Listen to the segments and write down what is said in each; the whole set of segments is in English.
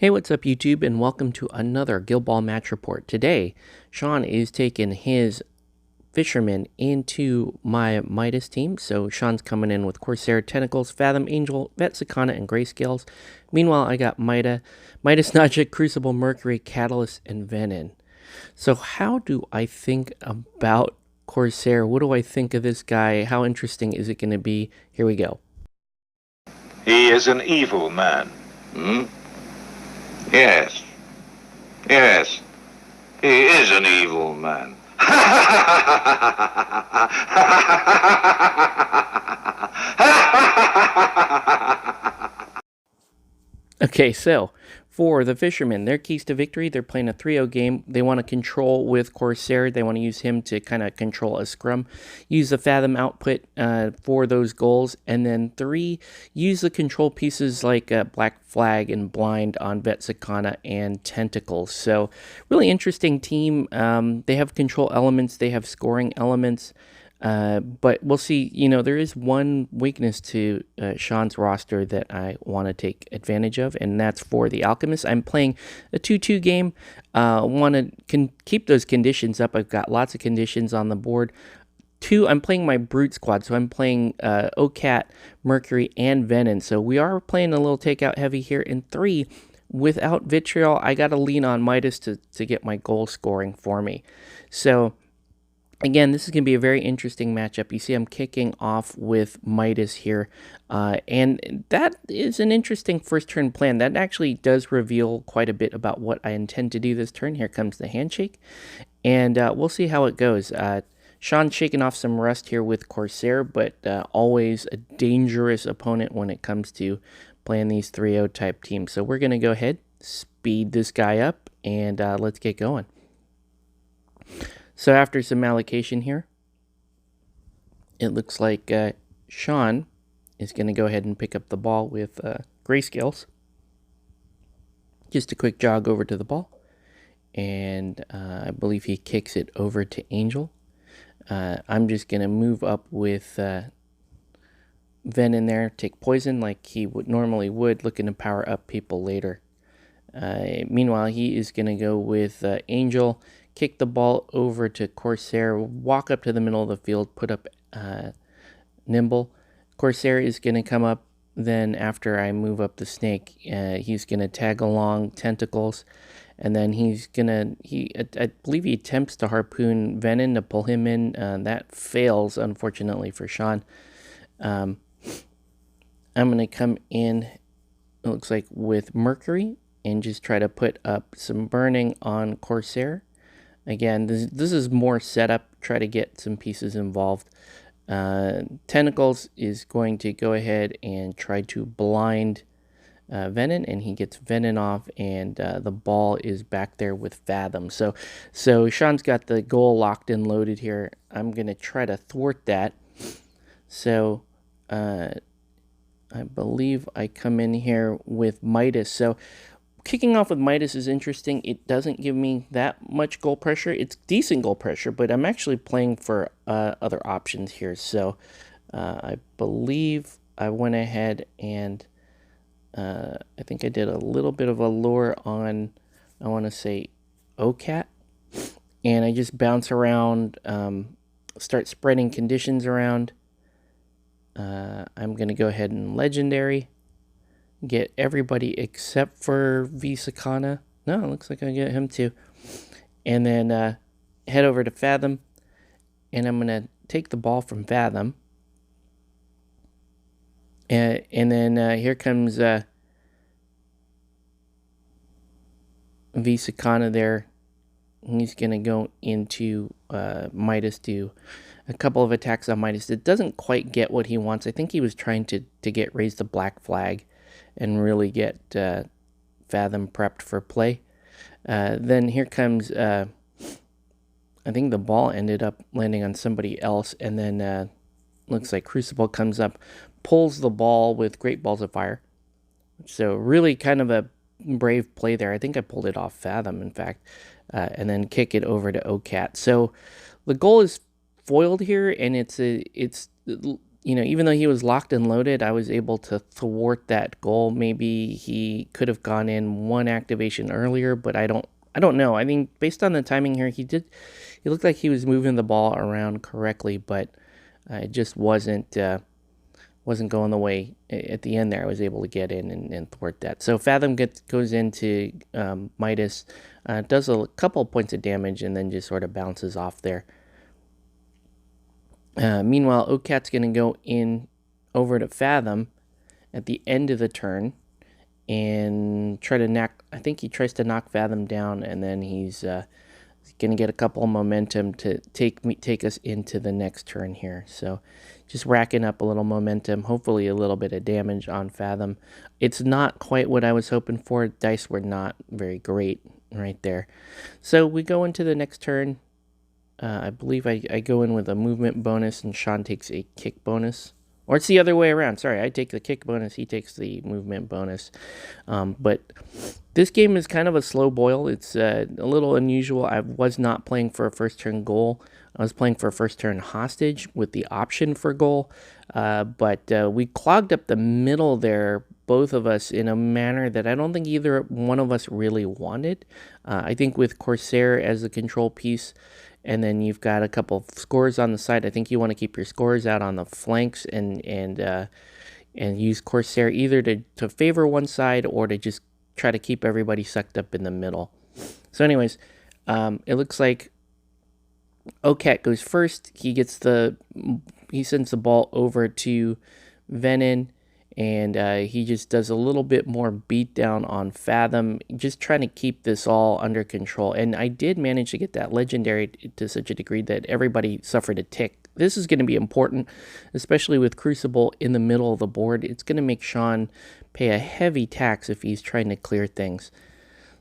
Hey, what's up YouTube, and welcome to another Guild Ball match report. Today, Sean is taking his Fisherman into my Midas team. So Sean's coming in with Corsair, Tentacles, Fathom, Angel, Vetsicana, and Grayscales. Meanwhile, I got Midas, Najik, Crucible, Mercury, Catalyst, and Venom. So how do I think about Corsair? What do I think of this guy? How interesting is it going to be? Here we go. He is an evil man. Yes. Yes. He is an evil man. Okay, so for the Fishermen, their keys to victory, they're playing a 3-0 game. They want to control with Corsair. They want to use him to kind of control a scrum. Use the Fathom output for those goals. And then 3, use the control pieces like Black Flag and Blind on Vetsicana and Tentacles. So really interesting team. They have control elements. They have scoring elements. But we'll see. There is one weakness to Sean's roster that I want to take advantage of, and that's for the Alchemist. I'm playing a 2-2 game. Want to keep those conditions up. I've got lots of conditions on the board. 2, I'm playing my Brute Squad, so I'm playing OCAT, Mercury, and Venom. So we are playing a little takeout heavy here. In 3, without Vitriol, I got to lean on Midas to get my goal scoring for me. So again, this is going to be a very interesting matchup. You see I'm kicking off with Midas here, and that is an interesting first turn plan. That actually does reveal quite a bit about what I intend to do this turn. Here comes the handshake, and we'll see how it goes. Sean's shaking off some rust here with Corsair, but always a dangerous opponent when it comes to playing these 3-0 type teams. So we're going to go ahead, speed this guy up, and let's get going. So after some allocation here, it looks like Sean is going to go ahead and pick up the ball with Grayscales. Just a quick jog over to the ball. And I believe he kicks it over to Angel. I'm just going to move up with Ven in there, take poison like he normally would, looking to power up people later. Meanwhile, he is going to go with Angel, kick the ball over to Corsair, walk up to the middle of the field, put up Nimble. Corsair is going to come up, then after I move up the snake, he's going to tag along Tentacles, and then he's going to, I believe he attempts to harpoon Venom to pull him in. That fails, unfortunately, for Sean. I'm going to come in, it looks like, with Mercury, and just try to put up some burning on Corsair. Again, this is more setup, try to get some pieces involved. Tentacles is going to go ahead and try to blind Venom, and he gets Venom off, and the ball is back there with Fathom. So Sean's got the goal locked and loaded here. I'm going to try to thwart that. So I believe I come in here with Midas. So kicking off with Midas is interesting. It doesn't give me that much goal pressure. It's decent goal pressure, but I'm actually playing for other options here. So I believe I went ahead and I think I did a little bit of a lure on, I want to say, OCAT. And I just bounce around, start spreading conditions around. I'm going to go ahead and Legendary. Get everybody except for Vetsicana. No, it looks like I get him too. And then head over to Fathom. And I'm going to take the ball from Fathom. And then here comes Vetsicana there. He's going to go into Midas, do a couple of attacks on Midas. It doesn't quite get what he wants. I think he was trying to get raise the Black Flag and really get Fathom prepped for play. Then here comes, I think the ball ended up landing on somebody else, and then looks like Crucible comes up, pulls the ball with Great Balls of Fire. So really kind of a brave play there. I think I pulled it off Fathom, in fact, and then kick it over to OCAT. So the goal is foiled here, and it's even though he was locked and loaded, I was able to thwart that goal. Maybe he could have gone in one activation earlier, but I don't know. I mean, based on the timing here, he looked like he was moving the ball around correctly, but it just wasn't going the way at the end there. I was able to get in and thwart that. So Fathom goes into Midas, does a couple of points of damage, and then just sort of bounces off there. Meanwhile, Ocat's going to go in over to Fathom at the end of the turn and try to knock. I think he tries to knock Fathom down, and then he's going to get a couple of momentum to take us into the next turn here. So just racking up a little momentum, hopefully a little bit of damage on Fathom. It's not quite what I was hoping for. Dice were not very great right there. So we go into the next turn. I believe I go in with a movement bonus, and Sean takes a kick bonus. Or it's the other way around. Sorry, I take the kick bonus, he takes the movement bonus. But this game is kind of a slow boil. It's a little unusual. I was not playing for a first turn goal. I was playing for a first turn hostage with the option for goal. But we clogged up the middle there, both of us, in a manner that I don't think either one of us really wanted. I think with Corsair as a control piece, and then you've got a couple scores on the side, I think you want to keep your scores out on the flanks and use Corsair either to favor one side or to just try to keep everybody sucked up in the middle. So anyways, it looks like Ocat goes first. He sends the ball over to Venom, and he just does a little bit more beatdown on Fathom, just trying to keep this all under control. And I did manage to get that legendary to such a degree that everybody suffered a tick. This is going to be important, especially with Crucible in the middle of the board. It's going to make Sean pay a heavy tax if he's trying to clear things.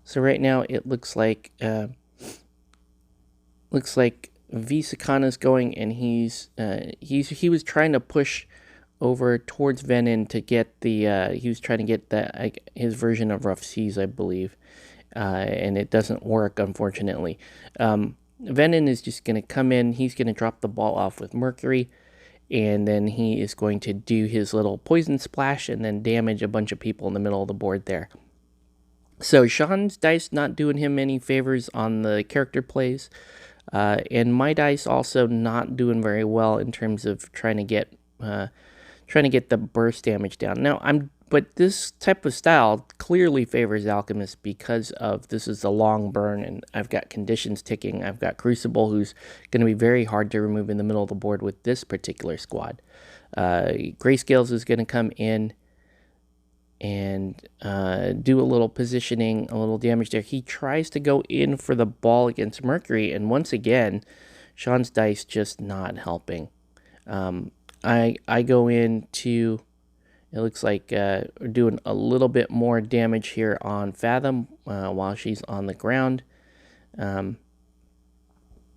So right now it looks like Visakana's going, and he was trying to push over towards Venom to get he was trying to get his version of Rough Seas, I believe, and it doesn't work, unfortunately. Venom is just going to come in. He's going to drop the ball off with Mercury, and then he is going to do his little poison splash and then damage a bunch of people in the middle of the board there. So Sean's dice not doing him any favors on the character plays, and my dice also not doing very well in terms of trying to get the burst damage down. But this type of style clearly favors Alchemist because of this is a long burn, and I've got conditions ticking. I've got Crucible, who's going to be very hard to remove in the middle of the board with this particular squad. Grayscales is going to come in and do a little positioning, a little damage there. He tries to go in for the ball against Mercury, and once again, Sean's dice just not helping. I go into, it looks like we're doing a little bit more damage here on Fathom while she's on the ground.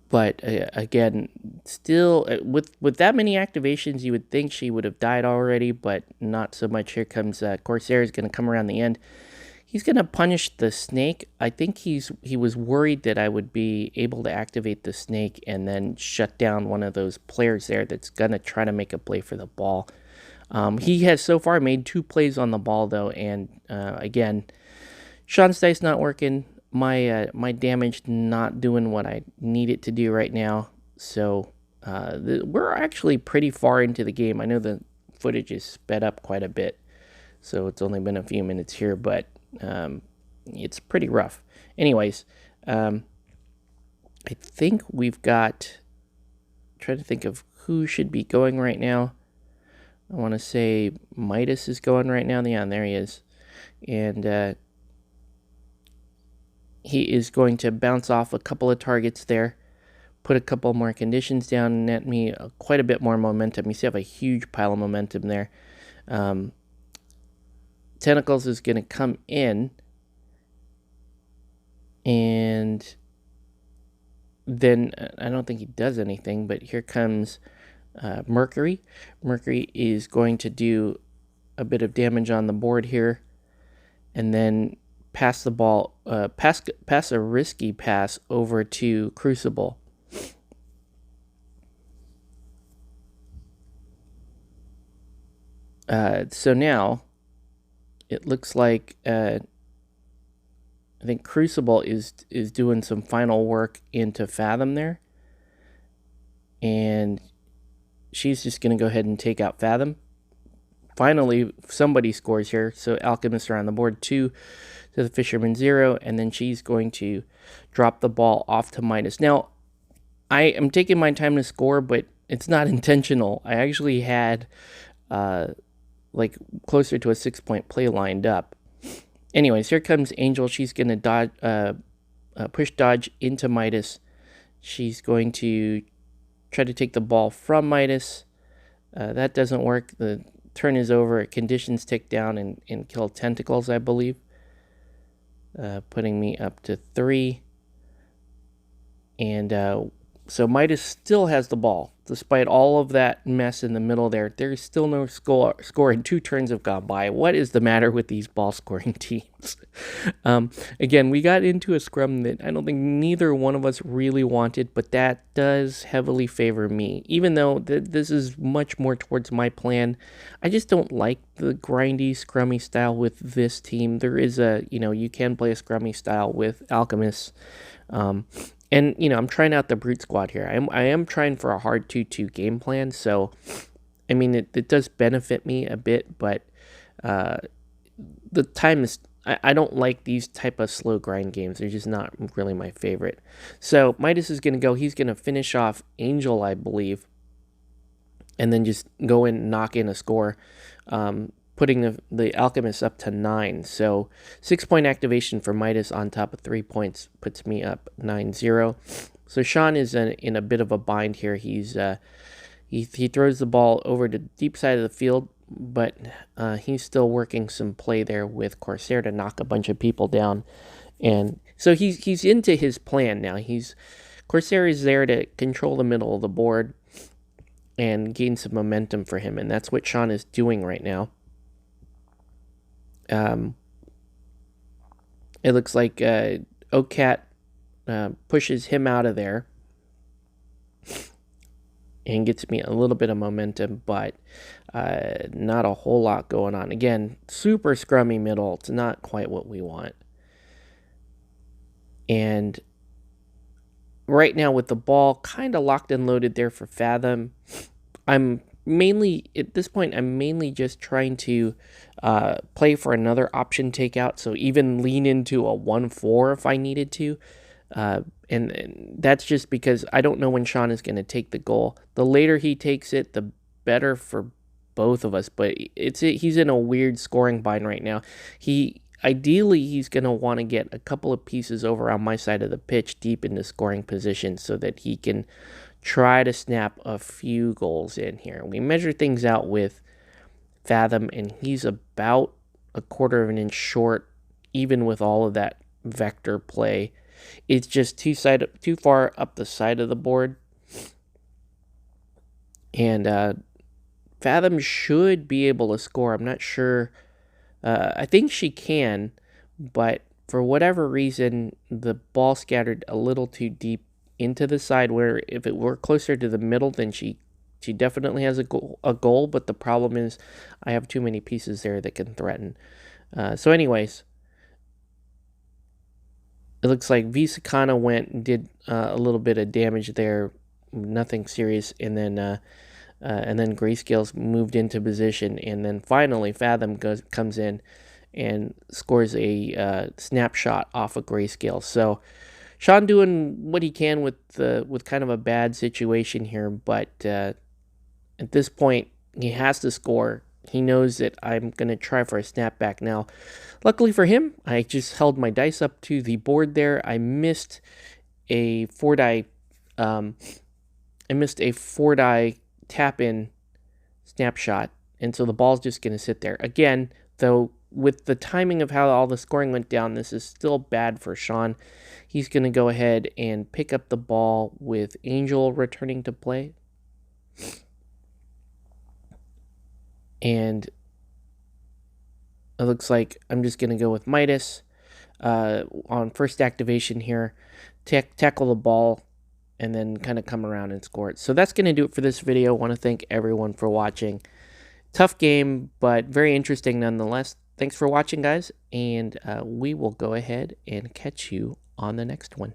But again, still, with that many activations, you would think she would have died already, but not so much. Here comes Corsair is going to come around the end. He's going to punish the snake. I think he was worried that I would be able to activate the snake and then shut down one of those players there that's going to try to make a play for the ball. He has so far made 2 plays on the ball, though, and again, Sean's dice not working. My damage not doing what I need it to do right now. So we're actually pretty far into the game. I know the footage is sped up quite a bit, so it's only been a few minutes here, but it's pretty rough. Anyways, I think we've got, trying to think of who should be going right now. I want to say Midas is going right now. Yeah, there he is. And he is going to bounce off a couple of targets there, put a couple more conditions down, and net me quite a bit more momentum. You see I have a huge pile of momentum there. Tentacles is going to come in, and then I don't think he does anything, but here comes Mercury. Mercury is going to do a bit of damage on the board here, and then pass the ball, pass a risky pass over to Crucible. So now it looks like I think Crucible is doing some final work into Fathom there, and she's just going to go ahead and take out Fathom. Finally, somebody scores here, so Alchemists are on the board, 2 to the Fisherman, 0, and then she's going to drop the ball off to Midas. Now, I am taking my time to score, but it's not intentional. I actually had like closer to a 6-point play lined up. Anyways, here comes Angel. She's going to dodge, push dodge into Midas. She's going to try to take the ball from Midas. That doesn't work. The turn is over. Conditions tick down and kill Tentacles, I believe. Putting me up to 3. And so Midas still has the ball. Despite all of that mess in the middle there, there's still no score and 2 turns have gone by. What is the matter with these ball scoring teams? Again, we got into a scrum that I don't think neither one of us really wanted, but that does heavily favor me. Even though this is much more towards my plan, I just don't like the grindy, scrummy style with this team. There is you can play a scrummy style with Alchemists. And, I'm trying out the Brute Squad here. I am trying for a hard 2-2 game plan, so, I mean, it does benefit me a bit, but the time is... I don't like these type of slow grind games. They're just not really my favorite. So, Midas is going to go. He's going to finish off Angel, I believe, and then just go in and knock in a score, putting the Alchemist up to 9. So 6-point activation for Midas on top of 3 points puts me up 9-0. So Sean is in a bit of a bind here. He throws the ball over to the deep side of the field, but he's still working some play there with Corsair to knock a bunch of people down. And so he's into his plan now. Corsair is there to control the middle of the board and gain some momentum for him, and that's what Sean is doing right now. It looks like Ocat pushes him out of there and gets me a little bit of momentum, but not a whole lot going on. Again, super scrummy middle. It's not quite what we want. And right now with the ball kind of locked and loaded there for Fathom, at this point, I'm mainly just trying to play for another option takeout, so even lean into a 1-4 if I needed to. And that's just because I don't know when Sean is going to take the goal. The later he takes it, the better for both of us, but he's in a weird scoring bind right now. Ideally, he's going to want to get a couple of pieces over on my side of the pitch deep into scoring position so that he can try to snap a few goals in here. We measure things out with Fathom, and he's about a quarter of an inch short, even with all of that vector play. It's just too far up the side of the board. And Fathom should be able to score. I'm not sure. I think she can, but for whatever reason, the ball scattered a little too deep into the side, where if it were closer to the middle, then she definitely has a goal, but the problem is I have too many pieces there that can threaten. So anyways, it looks like Visakana went and did a little bit of damage there, nothing serious, and then Grayscales moved into position, and then finally Fathom comes in and scores a snapshot off of Grayscale. So Sean doing what he can with kind of a bad situation here, but at this point he has to score. He knows that I'm going to try for a snapback now. Luckily for him, I just held my dice up to the board there. I missed a 4-die tap-in snapshot, and so the ball's just going to sit there. Again, though, with the timing of how all the scoring went down, this is still bad for Sean. He's going to go ahead and pick up the ball with Angel returning to play. And it looks like I'm just going to go with Midas on first activation here, tackle the ball, and then kind of come around and score it. So that's going to do it for this video. I want to thank everyone for watching. Tough game, but very interesting nonetheless. Thanks for watching, guys, and we will go ahead and catch you on the next one.